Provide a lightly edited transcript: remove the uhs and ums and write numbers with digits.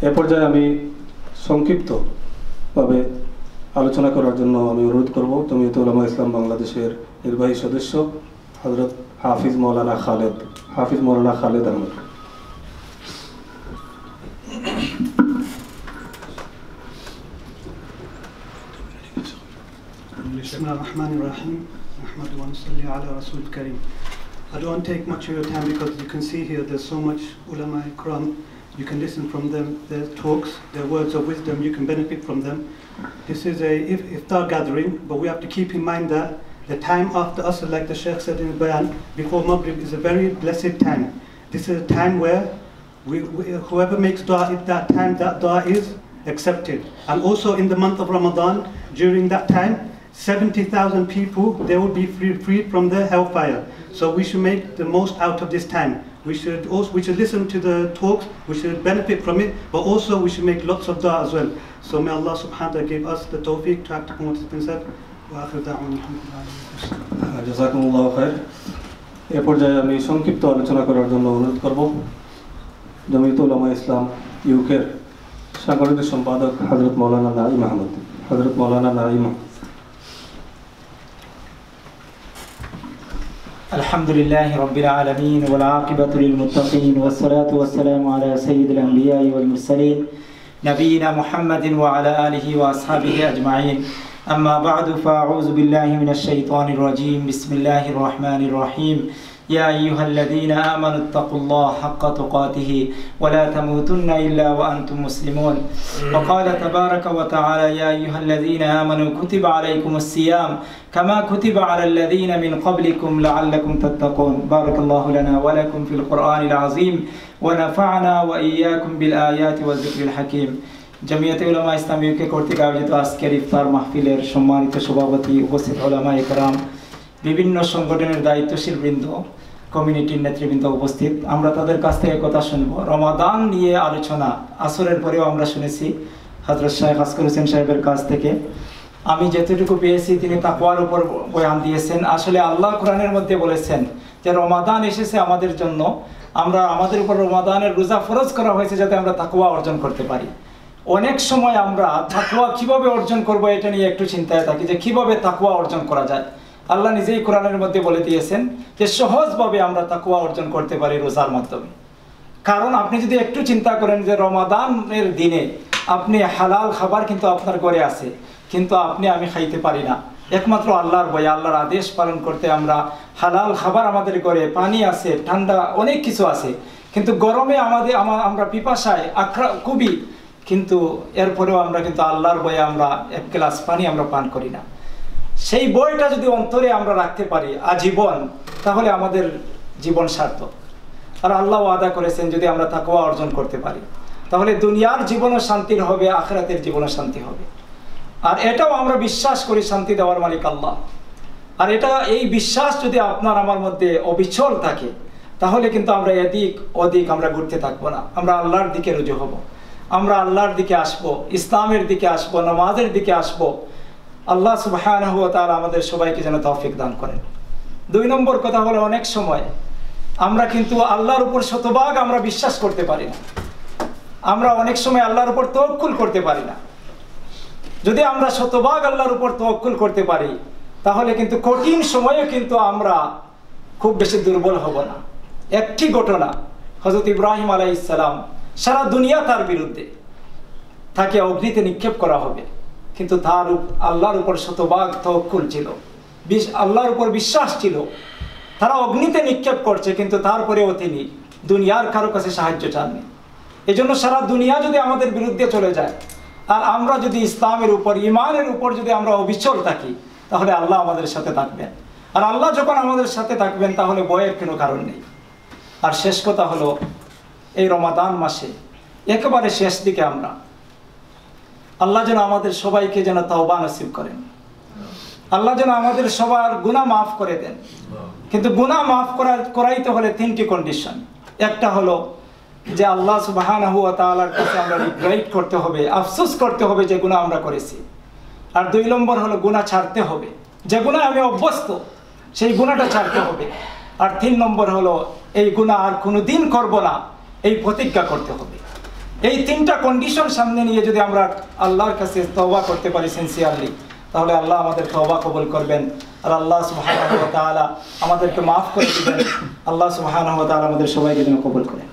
এ পর্যায়ে আমি সংক্ষিপ্তভাবে আলোচনা করার জন্য আমি অনুরোধ করব জমিয়তে উলামা ইসলাম বাংলাদেশের নির্বাহী সদস্য হযরত হাফিজ মাওলানা Khaled Ahmad. Bismillahirrahmanirrahim. Nahmadu wa nusalli ala Rasul Kareem. I don't want to take much of your time because you can see here there's so much ulama ikram. You can listen from them, their talks, their words of wisdom, you can benefit from them. This is a iftar gathering, but we have to keep in mind that the time after Asr, like the Sheikh said in the Bayan, before Maghrib is a very blessed time. This is a time where whoever makes dua at that time, that dua is accepted. And also in the month of Ramadan, during that time, 70,000 people, they will be freed from the hellfire. So we should make the most out of this time. We should listen to the talks, we should benefit from it, but also we should make lots of dua as well. So may Allah subhanahu wa ta'ala give us the tawfiq to act upon what has been said. Wa akhir da'wana alhamdulillah. জাযাকুমুল্লাহু খায়র। এ পর্যায়ে আমি সংক্ষিপ্ত আলোচনা করার জন্য অনুরোধ করব জমিয়তে উলামা ইসলাম ইউকের সাংগঠনিক সম্পাদক হযরত মাওলানা নাঈম আহমদ। হযরত মাওলানা নাঈম। الحمد لله رب العالمين والعاقبة للمتقين والصلاة والسلام على سيد الأنبياء والمرسلين نبينا محمد وعلى آله وأصحابه أجمعين. أما بعد فأعوذ بالله من الشيطان الرجيم. بسم الله الرحمن الرحيم. يا أيها الذين آمنوا اتقوا الله حق تقاته ولا تموتن إلا وأنتم مسلمون. وقال تبارك وتعالى يا أيها الذين آمنوا كتب عليكم الصيام كما كتب على الذين من قبلكم لعلكم تتقون. بارك الله لنا ولكم في القرآن العظيم ونفعنا وإياكم بالآيات والذكر الحكيم. জমিয়তে উলামা ইসলামীকে কর্তৃক আয়োজিত আজকের ইফতার মাহফিলের সম্মানিত সভাপতি, উপস্থিত উলামা ইকরাম, বিভিন্ন সংগঠনের দায়িত্বশীল বৃন্দ, কমিউনিটির নেতৃবৃন্দ উপস্থিত, আমরা তাদের কাছ থেকে কথা শুনবো। রমাদান নিয়ে আলোচনা আসরের পরেও আমরা শুনেছি হযরত শেখ আসগর হোসেন সাহেবের কাছ থেকে। আমি যতটুকু পেয়েছি তিনি তাকওয়ার উপর বয়ান দিয়েছেন। আসলে আল্লাহ কোরআনের মধ্যে বলেছেন যে রমাদান এসেছে আমাদের জন্য, আমাদের উপর রমাদানের রোজা ফরজ করা হয়েছে যাতে আমরা তাকওয়া অর্জন করতে পারি। অনেক সময় আমরা তাকওয়া কিভাবে অর্জন করব এটা নিয়ে একটু চিন্তায় থাকি যে কিভাবে তাকওয়া অর্জন করা যায়। আল্লাহ নিজেই কোরআনের মধ্যে বলে দিয়েছেন যে সহজভাবে আমরা তাকওয়া অর্জন করতে পারি রোজার মাধ্যমে। কারণ আপনি যদি একটু চিন্তা করেন যে রমাদানের দিনে আপনি হালাল খাবার কিন্তু আপনার ঘরে আছে, কিন্তু আমি খাইতে পারি না, একমাত্র আল্লাহর ভয়ে, আল্লাহর আদেশ পালন করতে আমরা হালাল খাবার আমাদের ঘরে, পানি আছে, ঠান্ডা অনেক কিছু আছে, কিন্তু গরমে আমরা পিপাসায় খুবই, কিন্তু এরপরেও আমরা কিন্তু আল্লাহর ভয়ে আমরা এক গ্লাস পানি আমরা পান করি না। সেই বইটা যদি অন্তরে আমরা রাখতে পারি আজীবন, তাহলে আমাদের জীবন সার্থক। আর আল্লাহ ওয়াদা করেছেন যদি আমরা তাকওয়া অর্জন করতে পারি তাহলে দুনিয়ার জীবনও শান্তির হবে, আখিরাতের জীবনও শান্তি হবে। আর এটাও আমরা বিশ্বাস করি শান্তি দেওয়ার মালিক আল্লাহ। আর এই বিশ্বাস যদি আপনার আমার মধ্যে অবিচল থাকে তাহলে কিন্তু আমরা এদিক ওদিক আমরা ঘুরতে থাকবো না, আমরা আল্লাহর দিকে রুজু হব, আমরা আল্লাহর দিকে আসব, ইসলামের দিকে আসব, নামাজের দিকে আসব। আল্লাহ সুবহানাহু ওয়া তাআলা আমাদের সবাইকে যেন তৌফিক দান করেন। 2 নম্বর কথা হলো অনেক সময় আমরা কিন্তু আল্লাহর উপর শতভাগ আমরা বিশ্বাস করতে পারি না, আমরা অনেক সময় আল্লাহর উপর তাওয়াক্কুল করতে পারি না। যদি আমরা শতভাগ আল্লাহর উপর তাওয়াক্কুল করতে পারি তাহলে কিন্তু কঠিন সময়ে কিন্তু আমরা খুব বেশি দুর্বল হব না। একটি ঘটনা, হযরত ইব্রাহিম আলাইহিস সালাম, সারা দুনিয়া তার বিরুদ্ধে, তাকে অগ্নিতে নিক্ষেপ করা হবে, কিন্তু তার আল্লাহর উপর শতভাগ তাওয়াক্কুল ছিল, আল্লাহর উপর বিশ্বাস ছিল। তারা অগ্নিতে নিক্ষেপ করছে কিন্তু তারপরেও তিনি দুনিয়ার কারো কাছে সাহায্য চাননি। এজন্য সারা দুনিয়া যদি আমাদের বিরুদ্ধে চলে যায় আর আমরা যদি ইসলামের উপর, ঈমানের উপর যদি আমরা অবিচল থাকি তাহলে আল্লাহ আমাদের সাথে থাকবেন। আর আল্লাহ যখন আমাদের সাথে থাকবেন তাহলে ভয়ের কোনো কারণ নেই। আর শেষ কথা হলো এই রমাদান মাসে একেবারে শেষ দিকে আল্লাহ যেন আমাদের সবাইকে যেন তাওবা নসিব করেন, আল্লাহ যেন আমাদের সবার গুনাহ মাফ করে দেন। কিন্তু গুনাহ মাফ করাইতে হলে 3টি কন্ডিশন। একটা হলো যে আল্লাহ সুবহানাহু ওয়া তাআলার কাছে আমরা রিগ্রেট করতে হবে, আফসোস করতে হবে যে গুনাহ আমরা করেছি। আর 2 নম্বর হলো গুনাহ ছাড়তে হবে, যে গুনাহ আমি অভ্যস্ত সেই গুনাহটা ছাড়তে হবে। আর 3 নম্বর হলো এই গুনাহ আর কোনোদিন করব না, এই প্রতিজ্ঞা করতে হবে। এই তিনটা কন্ডিশন সামনে নিয়ে যদি আমরা আল্লাহর কাছে তওবা করতে পারি সিনসিয়ারলি, তাহলে আল্লাহ আমাদের তওবা কবুল করবেন আর আল্লাহ সুবহানাহু ওয়া তাআলা আমাদেরকে মাফ করে দিবেন। আল্লাহ সুবহানাহু ওয়া তাআলা আমাদের সবাইকে যেন কবুল করেন।